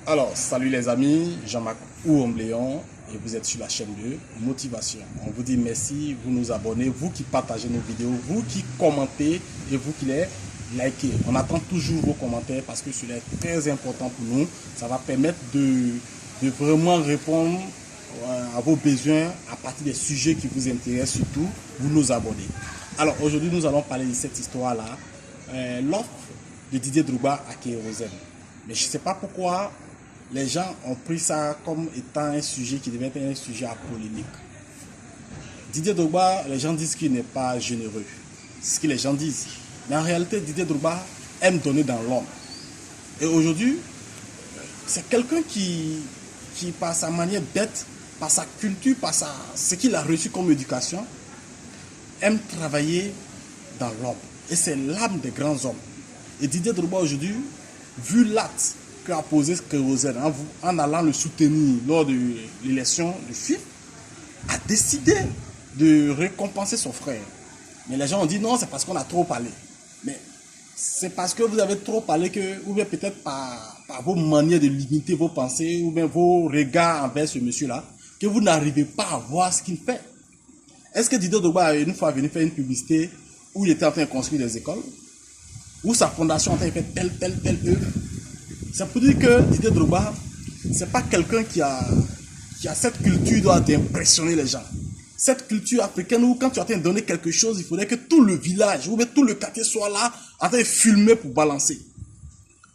Alors, salut les amis, Jean-Marc Ouombléon et vous êtes sur la chaîne de Motivation. On vous dit merci, vous nous abonnez, vous qui partagez nos vidéos, vous qui commentez et vous qui les likez. On attend toujours vos commentaires parce que cela est très important pour nous. Ça va permettre de vraiment répondre à vos besoins à partir des sujets qui vous intéressent, surtout vous nous abonnez. Alors aujourd'hui nous allons parler de cette histoire-là, l'offre de Didier Drogba à Kérosène. Mais je ne sais pas pourquoi les gens ont pris ça comme étant un sujet qui devait être un sujet à polémique. Didier Drogba, les gens disent qu'il n'est pas généreux. C'est ce que les gens disent. Mais en réalité, Didier Drogba aime donner dans l'ombre. Et aujourd'hui, c'est quelqu'un qui, par sa manière d'être, par sa culture, par ce qu'il a reçu comme éducation, aime travailler dans l'ombre. Et c'est l'âme des grands hommes. Et Didier Drogba aujourd'hui, vu l'acte qu'a posé Kérosène en allant le soutenir lors de l'élection du FIF, a décidé de récompenser son frère. Mais les gens ont dit non, c'est parce qu'on a trop parlé. Mais c'est parce que vous avez trop parlé que, ou bien peut-être par vos manières de limiter vos pensées, ou bien vos regards envers ce monsieur-là, que vous n'arrivez pas à voir ce qu'il fait. Est-ce que Didier Drogba est une fois venu faire une publicité où il était en train de construire des écoles, où sa fondation a fait telle œuvre? C'est pour dire que Didier Drogba, c'est pas quelqu'un qui a cette culture d'impressionner les gens. Cette culture africaine où quand tu es en train de donner quelque chose, il faudrait que tout le village ou même tout le quartier soit là en train de filmer pour balancer.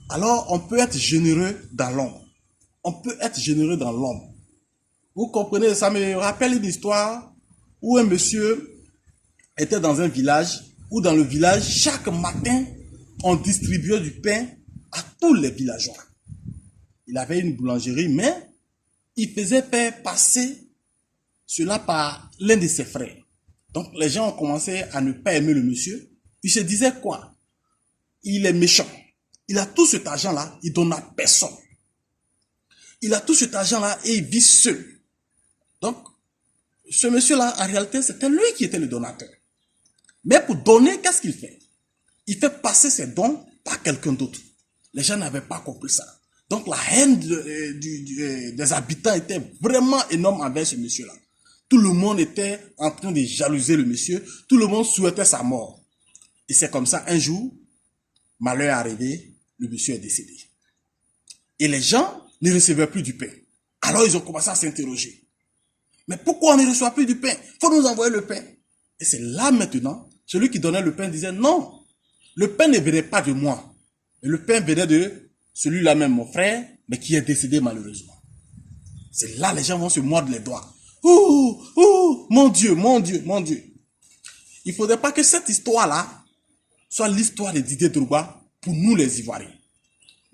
Alors on peut être généreux dans l'ombre. On peut être généreux dans l'ombre. Vous comprenez, ça me rappelle une histoire où un monsieur était dans un village, où dans le village, chaque matin, on distribuait du pain à tous les villageois. Il avait une boulangerie, mais il faisait faire passer cela par l'un de ses frères. Donc les gens ont commencé à ne pas aimer le monsieur. Ils se disaient quoi? Il est méchant. Il a tout cet argent-là, il donne à personne. Il a tout cet argent-là et il vit seul. Donc, ce monsieur-là, en réalité, c'était lui qui était le donateur. Mais pour donner, qu'est-ce qu'il fait? Il fait passer ses dons par quelqu'un d'autre. Les gens n'avaient pas compris ça. Donc la haine des habitants était vraiment énorme envers ce monsieur-là. Tout le monde était en train de jalouser le monsieur. Tout le monde souhaitait sa mort. Et c'est comme ça, un jour, malheur est arrivé, le monsieur est décédé. Et les gens ne recevaient plus du pain. Alors ils ont commencé à s'interroger. Mais pourquoi on ne reçoit plus du pain? Il faut nous envoyer le pain. Et c'est là maintenant, celui qui donnait le pain disait non, le pain ne venait pas de moi. Et le pain venait de celui-là même, mon frère, mais qui est décédé malheureusement. C'est là les gens vont se mordre les doigts. Ouh, ouh, mon Dieu, mon Dieu, mon Dieu. Il ne faudrait pas que cette histoire-là soit l'histoire de Didier Drogba pour nous les Ivoiriens.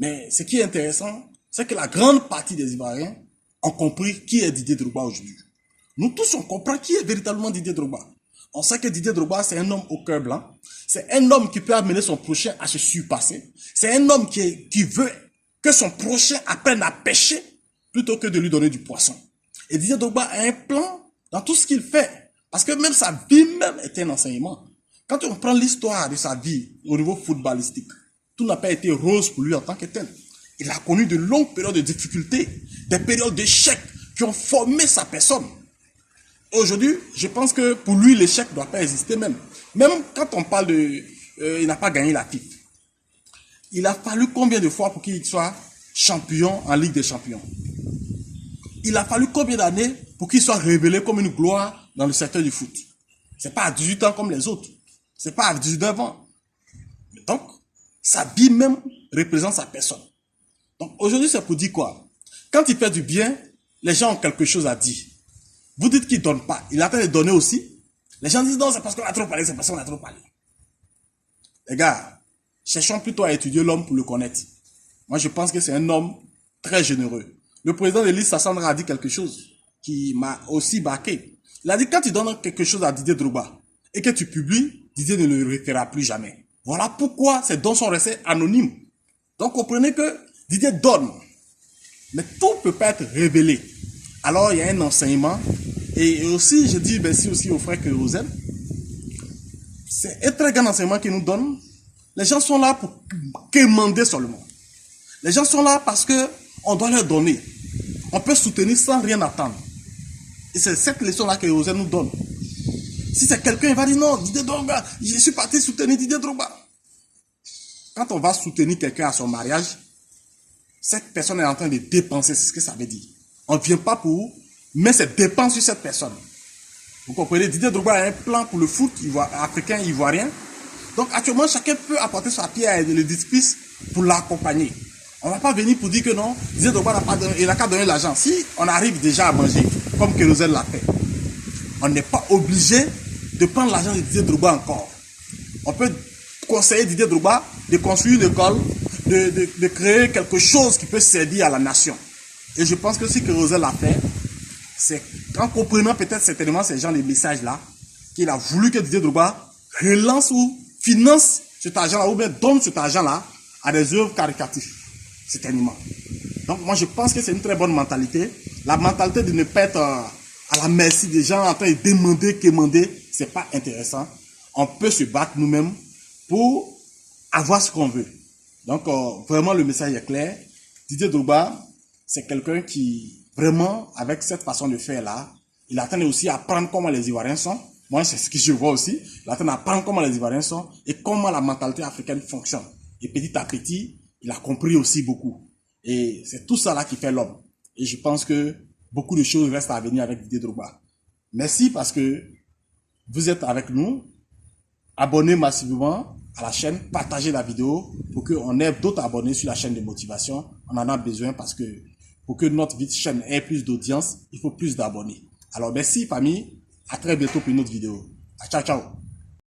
Mais ce qui est intéressant, c'est que la grande partie des Ivoiriens ont compris qui est Didier Drogba aujourd'hui. Nous tous, on comprend qui est véritablement Didier Drogba. On sait que Didier Drogba, c'est un homme au cœur blanc. C'est un homme qui peut amener son prochain à se surpasser. C'est un homme qui veut que son prochain apprenne à pêcher plutôt que de lui donner du poisson. Et Didier Drogba a un plan dans tout ce qu'il fait. Parce que même sa vie même est un enseignement. Quand on prend l'histoire de sa vie au niveau footballistique, tout n'a pas été rose pour lui en tant que tel. Il a connu de longues périodes de difficultés, des périodes d'échecs qui ont formé sa personne. Aujourd'hui, je pense que pour lui, l'échec ne doit pas exister même. Même quand on parle de... il n'a pas gagné la FIF. Il a fallu combien de fois pour qu'il soit champion en Ligue des Champions? Il a fallu combien d'années pour qu'il soit révélé comme une gloire dans le secteur du foot? Ce n'est pas à 18 ans comme les autres. Ce n'est pas à 19 ans. Donc, sa vie même représente sa personne. Donc, aujourd'hui, c'est pour dire quoi? Quand il fait du bien, les gens ont quelque chose à dire. Vous dites qu'il ne donne pas. Il a train de donner aussi. Les gens disent non, c'est parce qu'on a trop parlé, c'est parce qu'on a trop parlé. Les gars, cherchons plutôt à étudier l'homme pour le connaître. Moi, je pense que c'est un homme très généreux. Le président de l'Église, Sassandra, a dit quelque chose qui m'a aussi marqué. Il a dit quand tu donnes quelque chose à Didier Drogba et que tu publies, Didier ne le refera plus jamais. Voilà pourquoi ces dons sont restés anonymes. Donc, comprenez que Didier donne. Mais tout ne peut pas être révélé. Alors, il y a un enseignement. Et aussi, je dis merci aussi au frère Kérosène. C'est un très grand enseignement qu'il nous donne. Les gens sont là pour quémander seulement. Les gens sont là parce que On doit leur donner. On peut soutenir sans rien attendre. Et c'est cette leçon-là que José nous donne. Si c'est quelqu'un, il va dire non, Didier Drogba, je suis parti soutenir Didier Drogba. Quand on va soutenir quelqu'un à son mariage, cette personne est en train de dépenser, c'est ce que ça veut dire. On ne vient pas pour mettre ses dépenses sur cette personne. Vous comprenez, Didier Drogba a un plan pour le foot africain, ivoirien. Donc actuellement, chacun peut apporter sa pierre et l'édifice pour l'accompagner. On ne va pas venir pour dire que non, Didier Drogba n'a pas donné, il n'a qu'à donner l'argent. Si on arrive déjà à manger, comme Kérosène l'a fait, on n'est pas obligé de prendre l'argent de Didier Drogba encore. On peut conseiller Didier Drogba de construire une école, de créer quelque chose qui peut servir à la nation. Et je pense que ce que Kérosène l'a fait, c'est en comprenant peut-être certainement ces gens, les messages-là, qu'il a voulu que Didier Drogba relance ou finance cet argent-là, ou bien donne cet argent-là à des œuvres caritatives, certainement. Donc moi je pense que c'est une très bonne mentalité. La mentalité de ne pas être à la merci des gens en train de demander, quémander, c'est pas intéressant. On peut se battre nous-mêmes pour avoir ce qu'on veut. Donc vraiment le message est clair. Didier Drogba, c'est quelqu'un qui vraiment, avec cette façon de faire là, il attend aussi à apprendre comment les Ivoiriens sont. Moi, c'est ce que je vois aussi. Il attend à apprendre comment les Ivoiriens sont et comment la mentalité africaine fonctionne. Et petit à petit, il a compris aussi beaucoup. Et c'est tout ça là qui fait l'homme. Et je pense que beaucoup de choses restent à venir avec Didier Drogba. Merci parce que vous êtes avec nous. Abonnez massivement à la chaîne, partagez la vidéo pour qu'on ait d'autres abonnés sur la chaîne de motivation. On en a besoin parce que pour que notre chaîne ait plus d'audience, il faut plus d'abonnés. Alors merci famille, à très bientôt pour une autre vidéo. Ciao ciao.